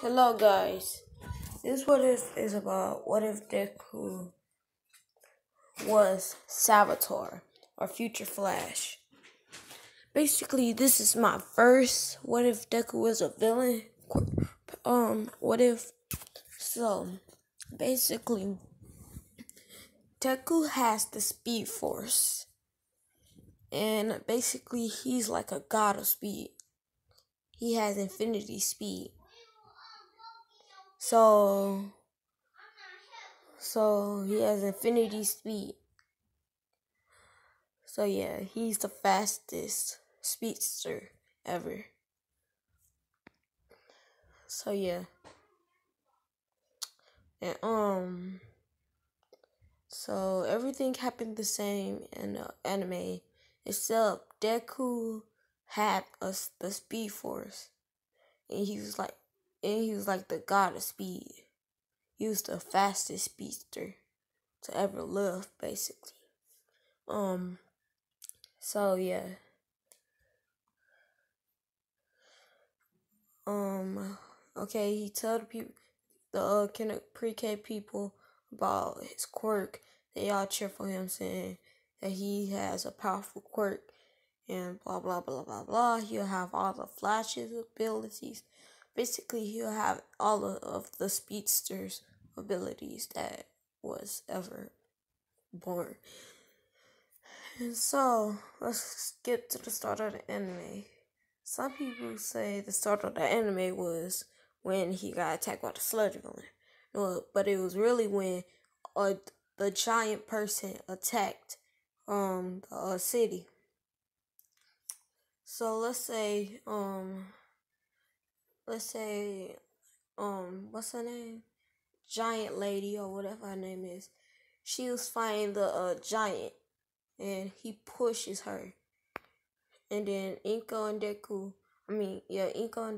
Hello guys, this what if is about what if Deku was Savitar or Future Flash. Basically, this is my first what if Deku was a villain. What if so basically Deku has the Speed Force, and basically he's like a god of speed. He has infinity speed. So he has infinity speed. So yeah, he's the fastest speedster ever. So yeah. And so everything happened the same in the anime except Deku had the Speed Force. And he was like the god of speed. He was the fastest speedster to ever live, basically. So yeah. Okay, he told the people, the pre-K people about his quirk. They all cheer for him, saying that he has a powerful quirk and blah blah blah blah blah. He'll have all the Flash's abilities. Basically, he'll have all of the speedster's abilities that was ever born. And so let's skip to the start of the anime. Some people say the start of the anime was when he got attacked by the sludge villain. No, but it was really when the giant person attacked the city. So let's say what's her name? Giant lady or whatever her name is. She was fighting the giant, and he pushes her. And then Inko and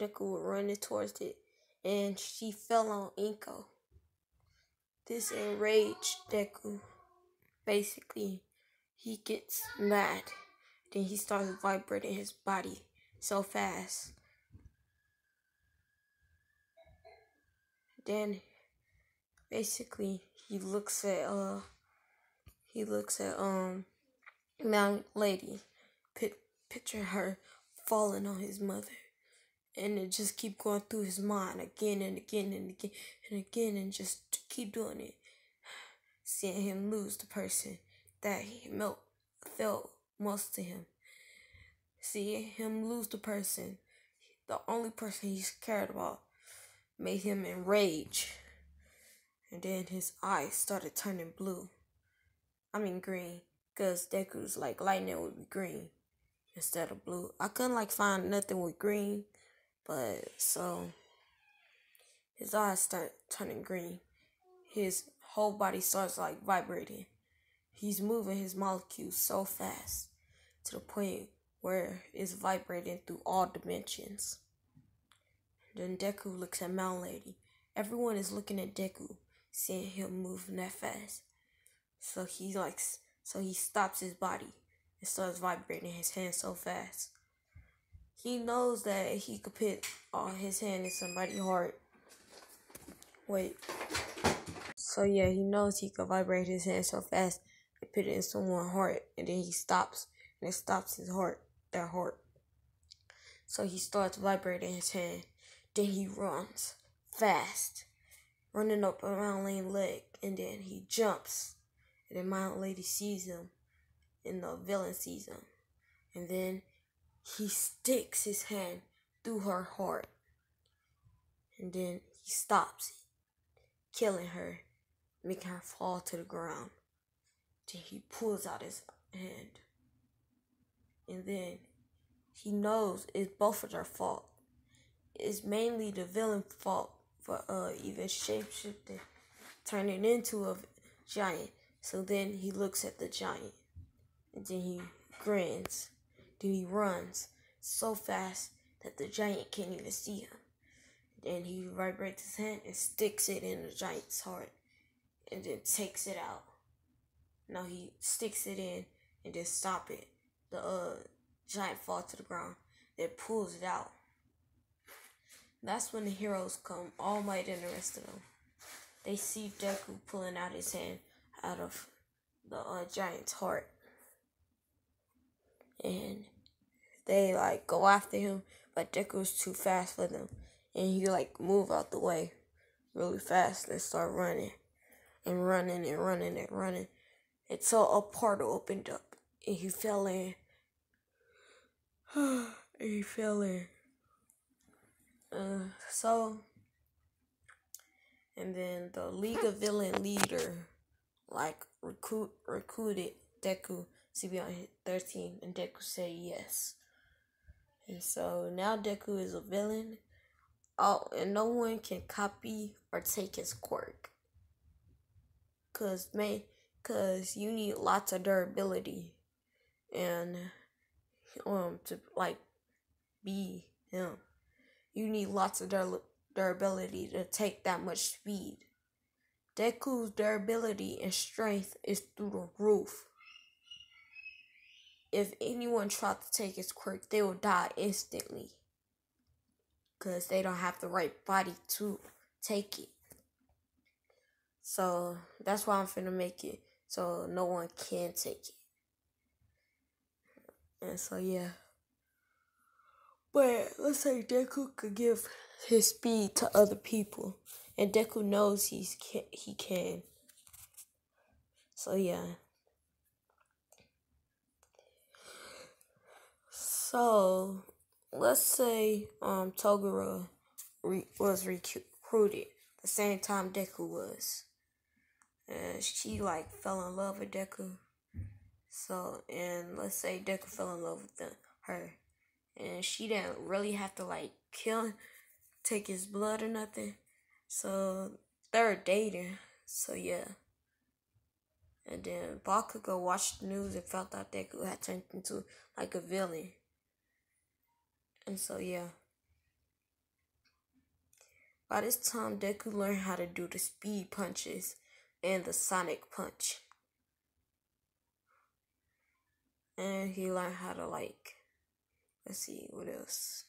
Deku were running towards it, and she fell on Inko. This enraged Deku. Basically, he gets mad. Then he starts vibrating his body so fast. Then, basically, he looks at Mount Lady. Picture her falling on his mother. And it just keep going through his mind again and again and again and again, and just keep doing it. Seeing him lose the person that he felt most to him. Seeing him lose the person, the only person he's cared about, made him enrage. And then his eyes started turning blue. Green. Because Deku's like lightning would be green instead of blue. I couldn't find nothing with green. But so his eyes start turning green. His whole body starts vibrating. He's moving his molecules so fast to the point where it's vibrating through all dimensions. Then Deku looks at Mount Lady. Everyone is looking at Deku, seeing him moving that fast. So he stops his body and starts vibrating his hand so fast. He knows that he could put his hand in somebody's heart. Wait. So yeah, he knows he could vibrate his hand so fast and put it in someone's heart, and then he stops, and it stops their heart. So he starts vibrating his hand. Then he runs fast, running up a Mount Lady leg, and then he jumps, and then Mount Lady sees him, and the villain sees him, and then he sticks his hand through her heart, and then he stops it, killing her, making her fall to the ground. Then he pulls out his hand, and then he knows it's both of their fault. It's mainly the villain's fault for even shapeshifting, turning into a giant. So then he looks at the giant, and then he grins. Then he runs so fast that the giant can't even see him. Then he vibrates his hand and sticks it in the giant's heart, and then takes it out. Now he sticks it in and then stop it. The giant falls to the ground. Then pulls it out. That's when the heroes come, All Might and the rest of them. They see Deku pulling out his hand out of the giant's heart. And they like go after him, but Deku's too fast for them. And he like move out the way really fast and start running. And running and running and running. Until a portal opened up. And he fell in. And he fell in. And then the League of Villain leader, like, recruited Deku to be on their team, and Deku said yes. And so now Deku is a villain. Oh, and no one can copy or take his quirk. Cause you need lots of durability, and to like be him, you need lots of durability to take that much speed. Deku's durability and strength is through the roof. If anyone tried to take his quirk, they will die instantly. Because they don't have the right body to take it. So that's why I'm finna make it so no one can take it. And so yeah. But let's say Deku could give his speed to other people. And Deku knows he can. So yeah. So let's say Toguro was recruited the same time Deku was. And she like fell in love with Deku. So, and let's say Deku fell in love with her. And she didn't really have to like take his blood or nothing. So they're dating. So yeah. And then Bakugo watched the news and felt out Deku had turned into like a villain. And so yeah. By this time, Deku learned how to do the speed punches and the sonic punch. And he learned how to like, let's see, what else?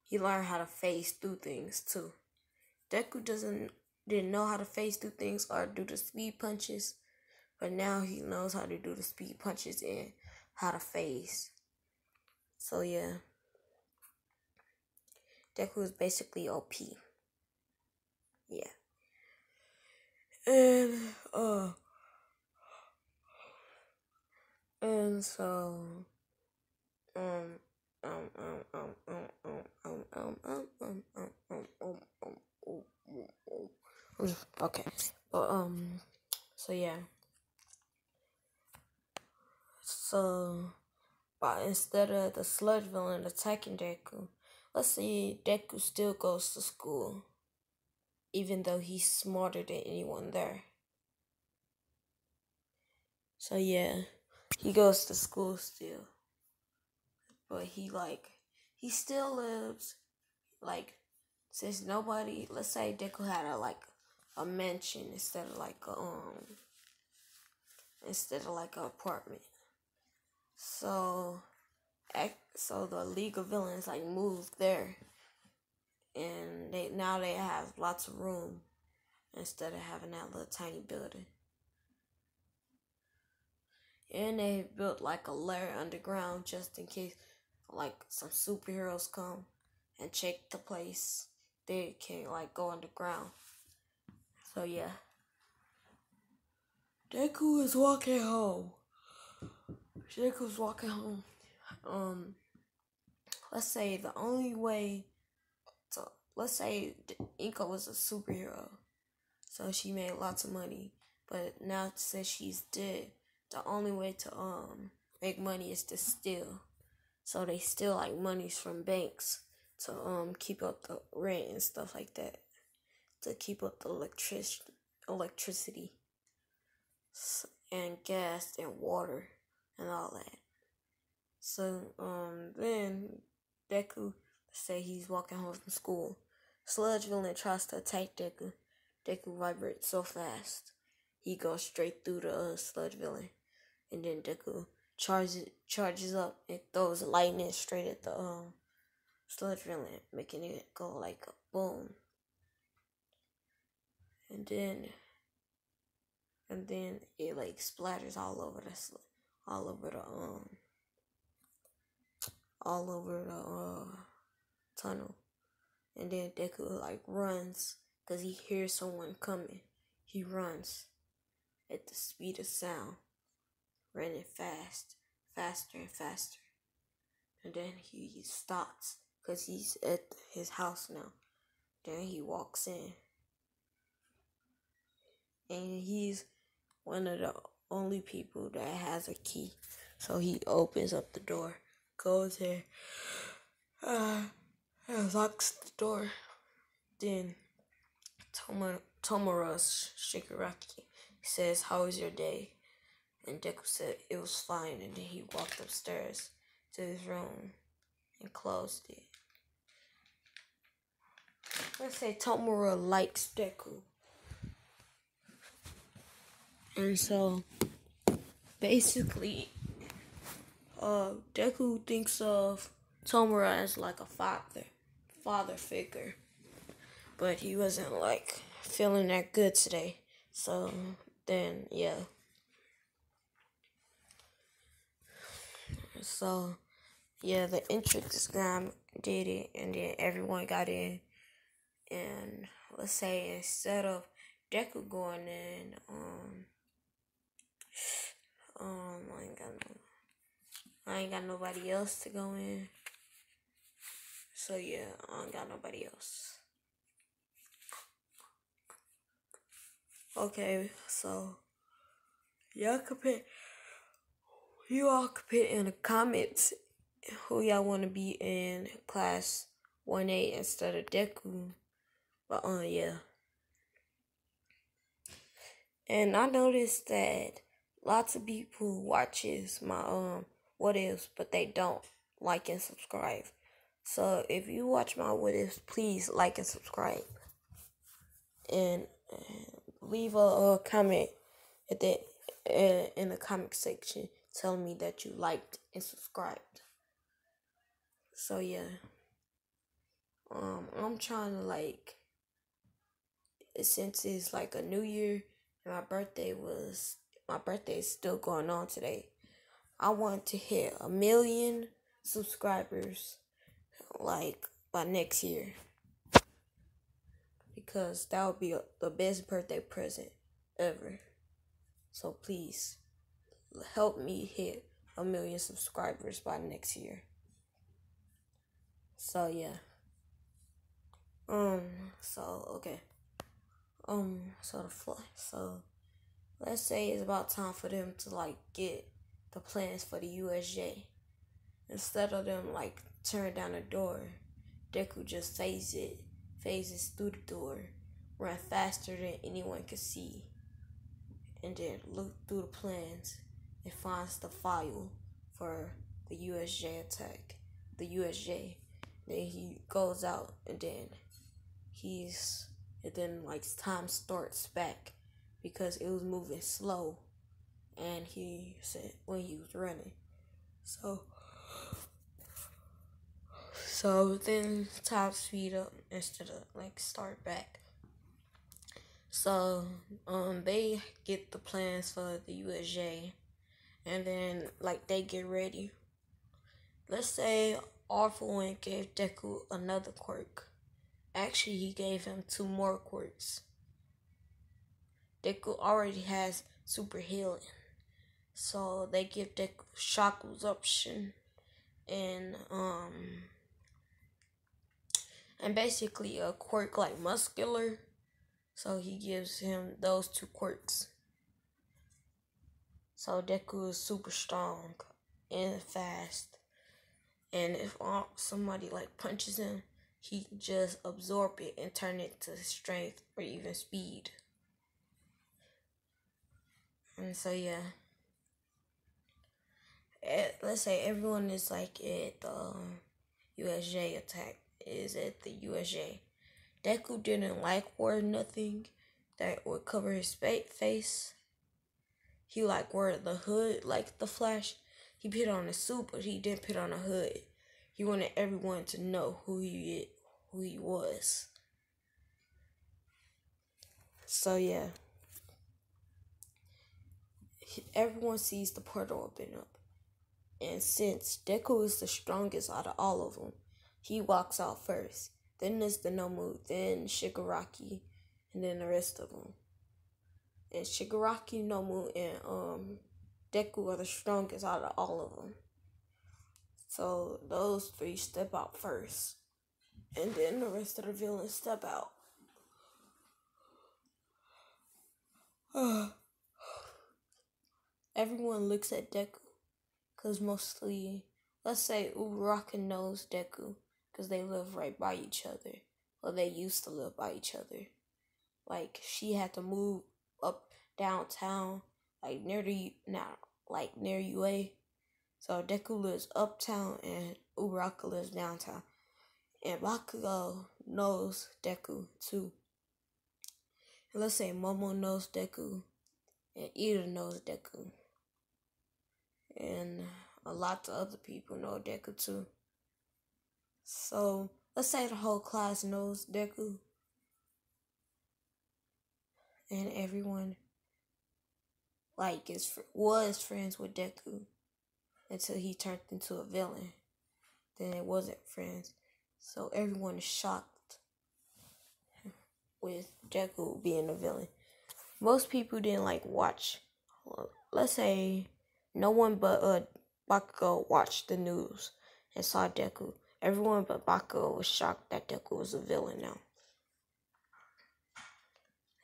He learned how to phase through things too. Deku didn't know how to phase through things or do the speed punches, but now he knows how to do the speed punches and how to phase. So yeah. Deku is basically OP. Yeah. And so okay. But so yeah. So but instead of the sludge villain attacking Deku, let's see Deku still goes to school. Even though he's smarter than anyone there. So yeah, he goes to school still. But he still lives, like, since nobody, let's say Deku had a mansion instead of like an apartment. So the League of Villains like moved there. And they have lots of room instead of having that little tiny building. And they built like a lair underground just in case like some superheroes come and check the place. They can like go underground. So yeah. Deku is walking home. Deku's walking home. Let's say the only way let's say Inko was a superhero. So she made lots of money. But now since she's dead, the only way to make money is to steal. So they steal like monies from banks to keep up the rent and stuff like that. To keep up the electricity and gas and water and all that. So then Deku, say he's walking home from school. Sludge Villain tries to attack Deku. Deku vibrates so fast. He goes straight through the Sludge Villain. And then Deku charges up and throws lightning straight at the sludge villain, making it go like a boom. And then it like splatters all over the tunnel. And then Deku like runs because he hears someone coming. He runs at the speed of sound, running faster and faster. And then he stops because he's at his house now. Then he walks in. And he's one of the only people that has a key. So he opens up the door, goes in, locks the door. Then Tomura's Shigaraki says, "How was your day?" And Deku said it was fine, and then he walked upstairs to his room and closed it. Let's say Tomura likes Deku. And so basically Deku thinks of Tomura as like a father figure. But he wasn't like feeling that good today. So then yeah. So yeah, the entrance exam did it, and then everyone got in. And let's say instead of Deku going in, I ain't got nobody else to go in. So yeah, I ain't got nobody else. Okay, so you all could put in the comments who y'all want to be in class 1A instead of Deku. But yeah. And I noticed that lots of people watches my what ifs, but they don't like and subscribe. So if you watch my what ifs, please like and subscribe. And leave a comment at the in the comment section telling me that you liked and subscribed. So yeah. I'm trying to like, since it's like a new year and my birthday is still going on today. I want to hit 1 million subscribers like by next year, because that would be the best birthday present ever. So please help me hit 1 million subscribers by next year. So yeah. So let's say it's about time for them to like get the plans for the USJ. Instead of them like turn down the door, Deku just phases through the door, run faster than anyone could see, and then look through the plans and finds the file for the USJ attack. The USJ. Then he goes out, and then like time starts back because it was moving slow, and he said when he was running. So then time speed up instead of like start back. So they get the plans for the USJ, and then like they get ready. Let's say Arthur One gave Deku another quirk. Actually, he gave him 2 more quirks. Deku already has super healing, so they give Deku shock absorption and basically a quirk like muscular. So he gives him those 2 quirks. So Deku is super strong and fast. And if somebody like punches him, he can just absorb it and turn it to strength or even speed. And so yeah. Let's say everyone is like at the USJ attack, is at the USJ. Deku didn't like wear nothing that would cover his face. He like wore the hood like the Flash. He put on a suit, but he didn't put on a hood. He wanted everyone to know who he was. So yeah, everyone sees the portal open up. And since Deku is the strongest out of all of them, he walks out first. Then there's the Nomu, then Shigaraki, and then the rest of them. And Shigaraki, Nomu, and Deku are the strongest out of all of them. So those three step out first. And then the rest of the villains step out. Everyone looks at Deku. Because mostly, let's say Uraraka knows Deku. Because they live right by each other. Or they used to live by each other. Like, she had to move up downtown. Like, near UA. So Deku lives uptown and Uraraka lives downtown. And Bakugo knows Deku too. And let's say Momo knows Deku. And Ida knows Deku. And a lot of other people know Deku too. So let's say the whole class knows Deku. And everyone was friends with Deku until he turned into a villain. Then it wasn't friends. So everyone is shocked with Deku being a villain. Most people didn't watch. Let's say no one but Bakugo watched the news and saw Deku. Everyone but Bakugo was shocked that Deku was a villain now.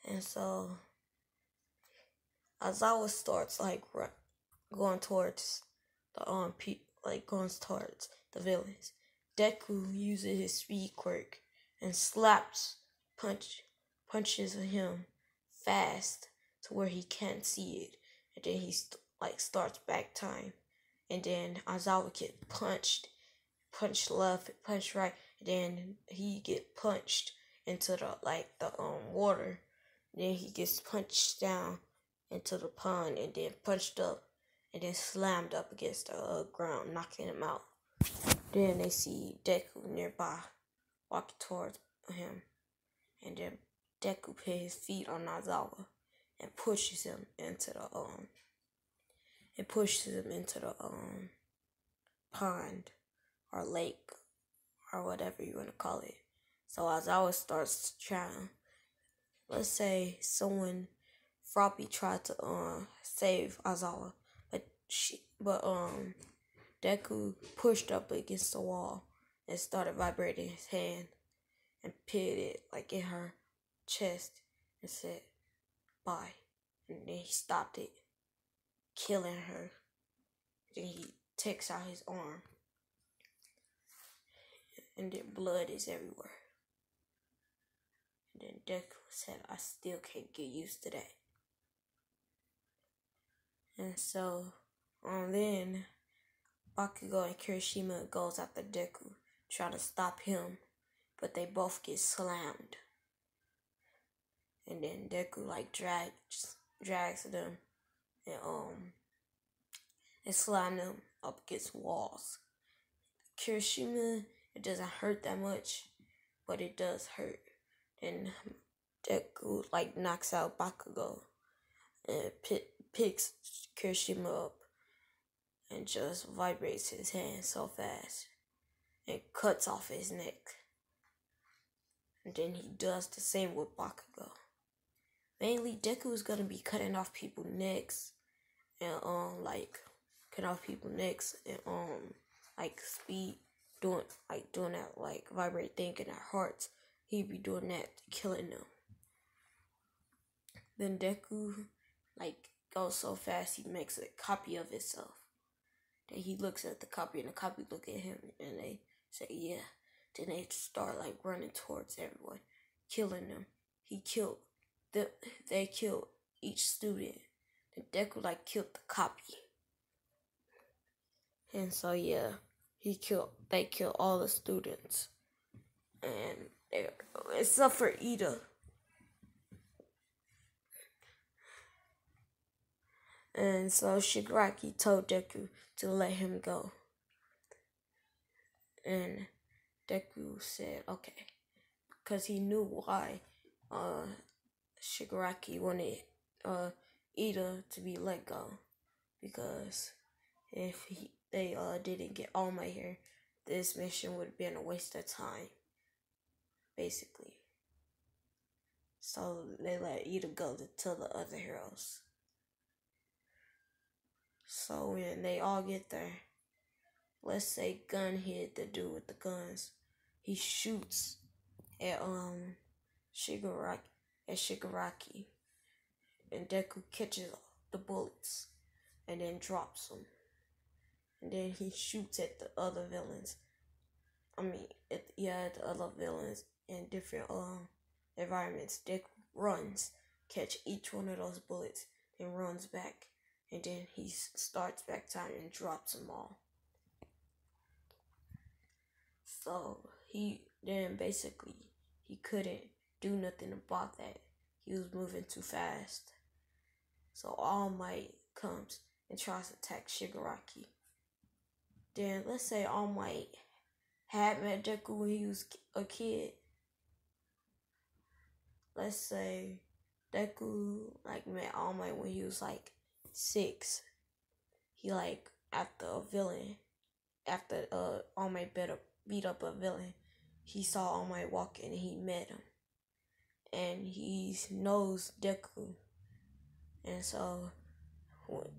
And so Aizawa starts going towards the villains. Deku uses his speed quirk and punches him fast to where he can't see it, and then he starts back time, and then Aizawa get punched left, punch right, and then he get punched into the water, and then he gets punched down into the pond, and then punched up, and then slammed up against the ground, knocking him out. Then they see Deku nearby, walking towards him, and then Deku put his feet on Aizawa and pushes him into the pond or lake or whatever you want to call it. So Aizawa starts trying. Let's say Froppy tried to save Aizawa, but Deku pushed up against the wall and started vibrating his hand and put it in her chest and said bye. And then he stopped it, killing her. Then he takes out his arm, and then blood is everywhere. And then Deku said, I still can't get used to that. And so, then Bakugo and Kirishima goes after Deku, trying to stop him, but they both get slammed. And then Deku drags them and slam them up against walls. Kirishima, it doesn't hurt that much, but it does hurt. Then Deku knocks out Bakugo and picks Kirishima up and just vibrates his hand so fast and cuts off his neck. And then he does the same with Bakugo. Mainly, Deku is gonna be cutting off people's necks and cutting off people's necks and speed doing that vibrate thing in their hearts. He'd be doing that, killing them. Then Deku goes so fast he makes a copy of himself. Then he looks at the copy and the copy look at him and they say yeah. Then they start running towards everyone, killing them. They killed each student. And Deku killed the copy. And so yeah, they killed all the students. And except for Ida. And so Shigaraki told Deku to let him go. And Deku said, okay, because he knew why Shigaraki wanted Ida to be let go. Because if they didn't get All Might here, this mission would have been a waste of time, basically. So they let Ida go to tell the other heroes. So when they all get there, let's say Gun hit the dude with the guns. He shoots at Shigaraki, and Deku catches the bullets and then drops them. And then he shoots at the other villains. The other villains in different environments. Deku runs, catch each one of those bullets, and runs back. And then he starts back time and drops them all. So he couldn't do nothing about that. He was moving too fast. So All Might comes and tries to attack Shigaraki. Then let's say All Might had met Deku when he was a kid. Let's say Deku met All Might when he was 6. He after All Might beat up a villain, he saw All Might walking and he met him. And he knows Deku. And so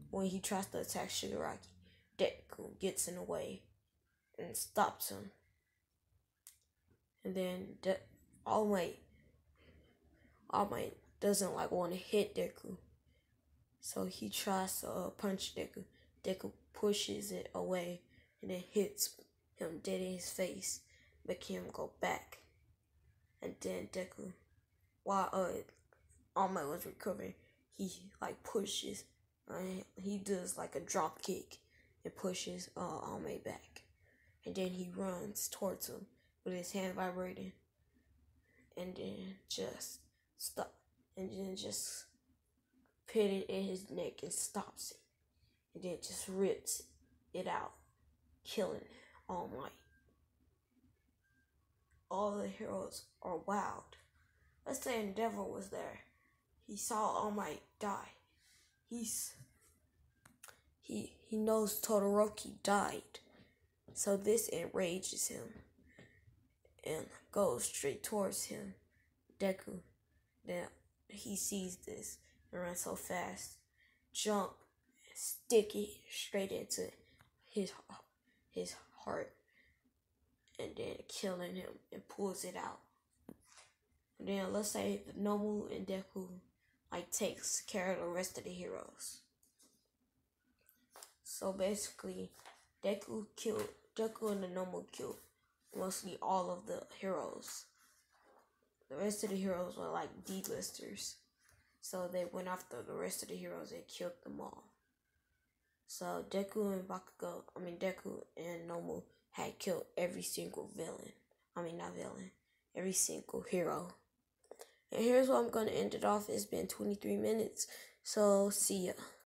when he tries to attack Shigaraki, Deku gets in the way and stops him. And then All Might doesn't want to hit Deku. So he tries to punch Deku. Deku pushes it away and then hits him dead in his face, making him go back. And then Deku, while All Might was recovering, he pushes, he does a drop kick and pushes All Might back. And then he runs towards him with his hand vibrating, and then just stop, and then just put it in his neck and stops it, and then just rips it out, killing All Might. All the heroes are wild. Let's say Endeavor was there. He saw All Might die. He knows Todoroki died. So this enrages him and goes straight towards him. Deku, then he sees this and runs so fast, jump, and stick it straight into his heart, and then killing him and pulls it out. And then let's say the Nomu and Deku takes care of the rest of the heroes. So basically, Deku and the Nomu killed mostly all of the heroes. The rest of the heroes were D-listers. So they went after the rest of the heroes and killed them all. So Deku and Nomu had killed every single every single hero. And here's where I'm going to end it off. It's been 23 minutes. So see ya.